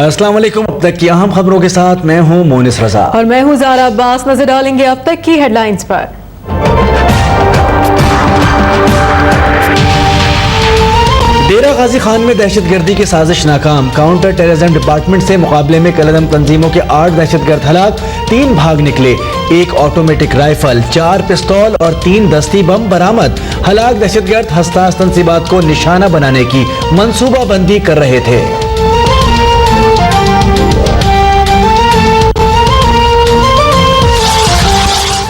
अस्सलाम वालेकुम। अब तक की अहम खबरों के साथ मैं हूं मोनिस रजा और मैं हूं ज़ारा अब्बास। नजर डालेंगे अब तक की हेडलाइंस पर। डेरा गाजी खान में दहशतगर्दी की साजिश नाकाम। काउंटर टेररिज्म डिपार्टमेंट से मुकाबले में कलअदम तंजीमों के 8 दहशतगर्द हलाक, 3 भाग निकले। 1 ऑटोमेटिक राइफल, 4 पिस्तौल और 3 दस्ती बम बरामद। हलाक दहशतगर्द हसास तंसीबात को निशाना बनाने की मंसूबाबंदी कर रहे थे।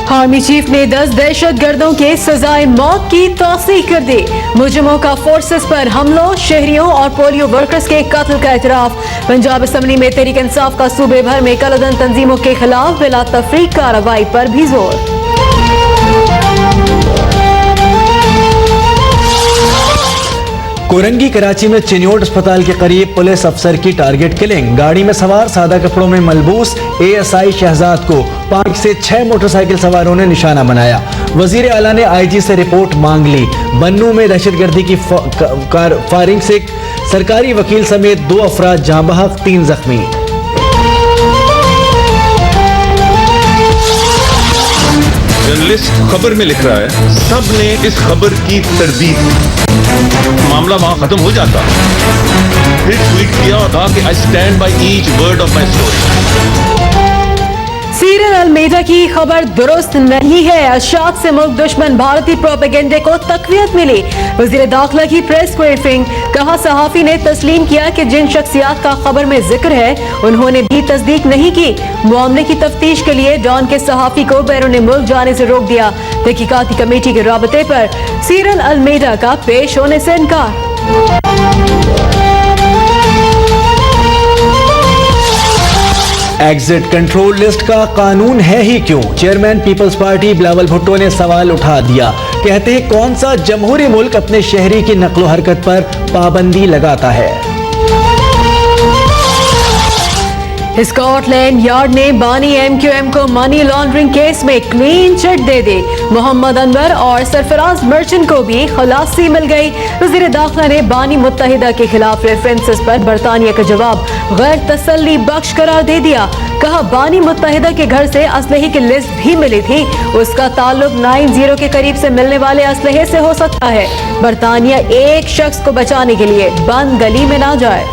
आर्मी चीफ ने 10 दहशतगर्दों के सजाए मौत की तौसीक कर दी। मुजरिमों का फोर्सेस पर हमलों, शहरियों और पोलियो वर्कर्स के कत्ल का एतराफ। पंजाब असम्बली में तहरीक इंसाफ का सूबे भर में कलअदम तंजीमों के खिलाफ बिला तफरीक कार्रवाई पर भी जोर। कोरंगी कराची में चिन्योट अस्पताल के करीब पुलिस अफसर की टारगेट किलिंग। गाड़ी में सवार सादा कपड़ों में मलबूस ASI शहजाद को 5 से 6 मोटरसाइकिल सवारों ने निशाना बनाया। वजीर आला ने IG से रिपोर्ट मांग ली। बन्नू में दहशतगर्दी की फायरिंग से सरकारी वकील समेत 2 अफराद जाँ बहक, 3 जख्मी। जर्नलिस्ट खबर में लिख रहा है, सब ने इस खबर की तरदीद। मामला वहां खत्म हो जाता, फिर ट्वीट किया और कहा कि I stand by each word of my story. Serial Almeida की खबर दुरुस्त नहीं है। अशात से मुल्क दुश्मन भारतीय प्रोपेगेंडे को तकवीत मिली। वजीर दाखिला की प्रेस ब्रीफिंग, कहा सहाफी ने तस्लीम किया कि जिन शख्सियात का खबर में जिक्र है उन्होंने भी तस्दीक नहीं की। मामले की तफ्तीश के लिए डॉन के सहाफी को बैरून मुल्क जाने से रोक दिया। तहकीकाती कमेटी के राबते पर सीरियल अलमेडा का पेश होने से इनकार। एग्जिट कंट्रोल लिस्ट का कानून है ही क्यों? चेयरमैन पीपल्स पार्टी बिलावल भुट्टो ने सवाल उठा दिया। कहते हैं कौन सा जमहूरी मुल्क अपने शहरी की नक्लो हरकत पर पाबंदी लगाता है? स्कॉटलैंड यार्ड ने बानी MQM को मनी लॉन्ड्रिंग केस में क्लीन चिट दे दी। मोहम्मद अनवर और सरफराज मर्चेंट को भी खलासी मिल गई। वजीर दाखिला ने बानी मुत्तहिदा के खिलाफ रेफरेंसेस पर बरतानिया का जवाब गैर तसल्ली बख्श करार दे दिया। कहा बानी मुत्तहिदा के घर से असलहे की लिस्ट भी मिली थी, उसका ताल्लुक 90 के करीब से मिलने वाले असलहे से हो सकता है। बरतानिया एक शख्स को बचाने के लिए बंद गली में ना जाए।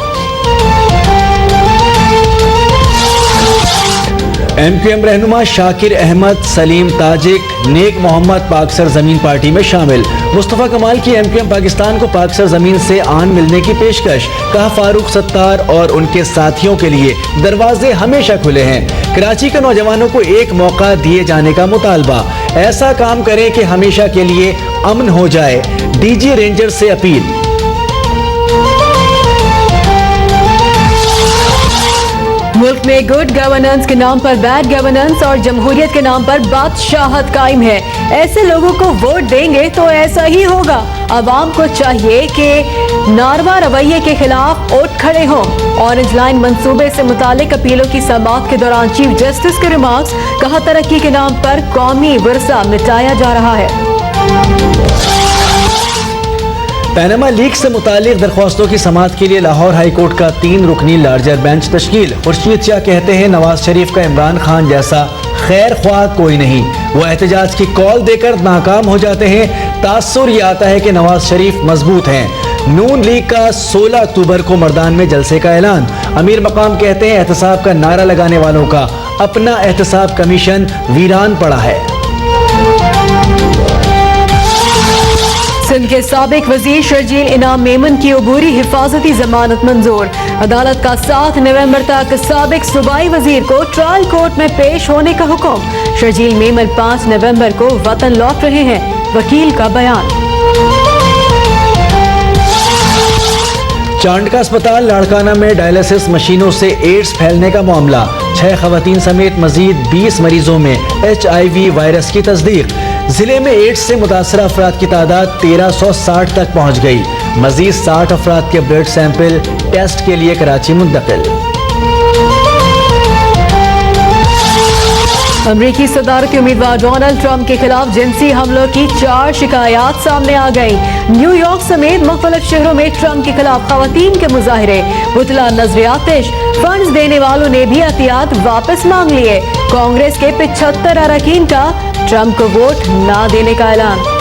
MQM रहनुमा शाकिर अहमद, सलीम ताजिक, नेक मोहम्मद पाक सर जमीन पार्टी में शामिल। मुस्तफ़ा कमाल की MQM पाकिस्तान को पाक सर जमीन से आन मिलने की पेशकश। कहा फारूक सत्तार और उनके साथियों के लिए दरवाजे हमेशा खुले हैं। कराची के नौजवानों को एक मौका दिए जाने का मुतालबा। ऐसा काम करें कि हमेशा के लिए अमन हो जाए। DG रेंजर से अपील। मुल्क में गुड गवर्नेंस के नाम पर बैड गवर्नेंस और जमहूरियत के नाम पर बादशाहत कायम है। ऐसे लोगों को वोट देंगे तो ऐसा ही होगा। अवाम को चाहिए कि नारवा रवैये के खिलाफ उठ खड़े हों। ऑरेंज लाइन मंसूबे से मुतालिक अपीलों की समाअत के दौरान चीफ जस्टिस के रिमार्क्स। कहा तरक्की के नाम पर कौमी विरसा मिटाया जा रहा है। पैनामा लीक से मुतालिक दरख्वास्तों की समाअत के लिए लाहौर हाई कोर्ट का 3 रुकनी लार्जर बेंच तश्कील। खुर्शीद शाह कहते हैं नवाज शरीफ का इमरान खान जैसा खैर ख्वाह कोई नहीं। वो एहतजाज की कॉल देकर नाकाम हो जाते हैं। तासुर ये आता है कि नवाज शरीफ मजबूत हैं। नून लीग का 16 अक्टूबर को मर्दान में जलसे का ऐलान। अमीर मकाम कहते हैं एहतसाब का नारा लगाने वालों का अपना एहतसाब कमीशन वीरान पड़ा है। सिंध के साबिक वजीर शर्जील इनाम मेमन की अबूरी हिफाजती जमानत मंजूर। अदालत का 7 नवंबर तक साबिक सूबाई वजीर को ट्रायल कोर्ट में पेश होने का हुक्म। शर्जील मेमन 5 नवंबर को वतन लौट रहे हैं। वकील का बयान। चांडका अस्पताल लाड़काना में डायलिसिस मशीनों से एड्स फैलने का मामला। 6 खवातीन समेत मजीद 20 मरीजों में HIV वायरस की तस्दीक। जिले में एड्स से मुतासरा अफराद की तादाद 1360 तक पहुँच गई। मजीद 60 अफराद के ब्लड सैंपल टेस्ट के लिए कराची मुंतकिल। अमरीकी सदारती उम्मीदवार डोनाल्ड ट्रंप के खिलाफ जिनसी हमलों की 4 शिकायत सामने आ गई। न्यूयॉर्क समेत मुख्तलिफ शहरों में ट्रंप के खिलाफ खवातीन के मुजाहरे, पुतला नजर आतिश, फंड्स देने वालों ने भी एहतियात वापस मांग लिए। कांग्रेस के 75 अरकान का ट्रंप को वोट न देने का ऐलान।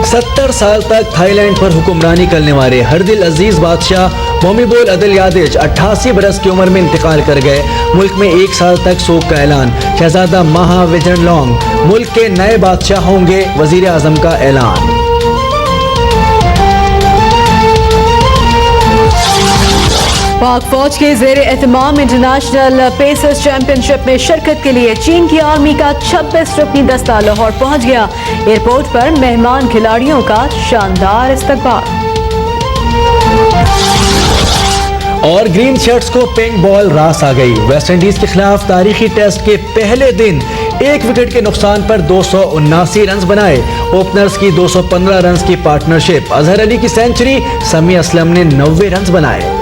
70 साल तक थाईलैंड पर हुक्मरानी करने वाले हरदिल अजीज बादशाह मोमिबोल अदल यादिच 88 बरस की उम्र में इंतकाल कर गए। मुल्क में 1 साल तक सोग का ऐलान। शहजादा महा विजयनलॉन्ग मुल्क के नए बादशाह होंगे, वजीर आजम का ऐलान। पाक फौज के जेर एहतमाम इंटरनेशनल पेसर्स चैंपियनशिप में शिरकत के लिए चीन की आर्मी का 26 रुकनी दस्ता लाहौर पहुंच गया। एयरपोर्ट पर मेहमान खिलाड़ियों का शानदार इस्तकबाल। और ग्रीन शर्ट्स को पिंक बॉल रास आ गई। वेस्टइंडीज के खिलाफ तारीखी टेस्ट के पहले दिन 1 विकेट के नुकसान पर 279 रन बनाए। ओपनर्स की 215 रन की पार्टनरशिप, अजहर अली की सेंचुरी, समी असलम ने 90 रन बनाए।